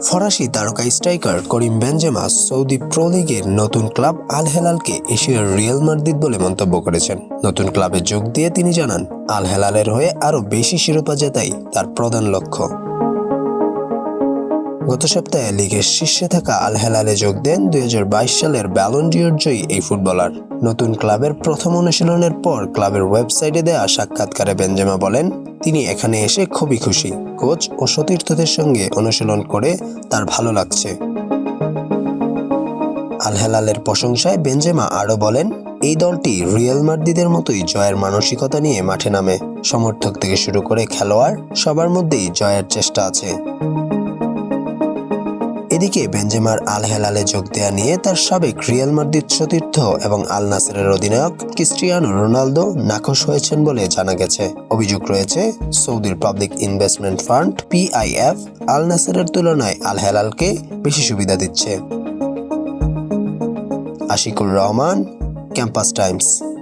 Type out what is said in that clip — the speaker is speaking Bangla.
ফরাসি তারকা স্ট্রাইকার করিম বেনজেমা সৌদি প্রো লিগের নতুন ক্লাব আল হেলালকে এশিয়ার রিয়াল মাদ্রিদ বলে মন্তব্য করেছেন। নতুন ক্লাবে যোগ দিয়ে তিনি জানান, আল হেলালের হয়ে আরও বেশি শিরোপা জেতাই তার প্রধান লক্ষ্য। গত সপ্তাহে লিগের শীর্ষে থাকা আল হেলালে যোগ দেন 2022 সালের ব্যালন ডিওর জয়ী এই ফুটবলার। নতুন ক্লাবের প্রথম অনুশীলনের পর ক্লাবের ওয়েবসাইটে দেয়া সাক্ষাৎকারে বেনজেমা বলেন, তিনি এখানে এসে খুবই খুশি। কোচ ও সতীর্থদের সঙ্গে অনুশীলন করে তার ভালো লাগছে। আল হেলালের প্রশংসায় বেনজেমা আরও বলেন, এই দলটি রিয়াল মাদ্রিদের মতোই জয়ের মানসিকতা নিয়ে মাঠে নামে। সমর্থক থেকে শুরু করে খেলোয়াড় সবার মধ্যেই জয়ের চেষ্টা আছে। এদিকে বেনজেমার আল হেলালে যোগ দেয়া নিয়ে তার সাবেক রিয়াল মাদ্রিদ সতীর্থ এবং আল নাসেরের অধিনায়ক ক্রিস্টিয়ানো রোনালদো নাখোশ হয়েছেন বলে জানা গেছে। অভিযোগ রয়েছে, সৌদির পাবলিক ইনভেস্টমেন্ট ফান্ড PIF আল নাসেরের তুলনায় আল হেলালকে বেশি সুবিধা দিচ্ছে। Ashikur Rahman, campus Times.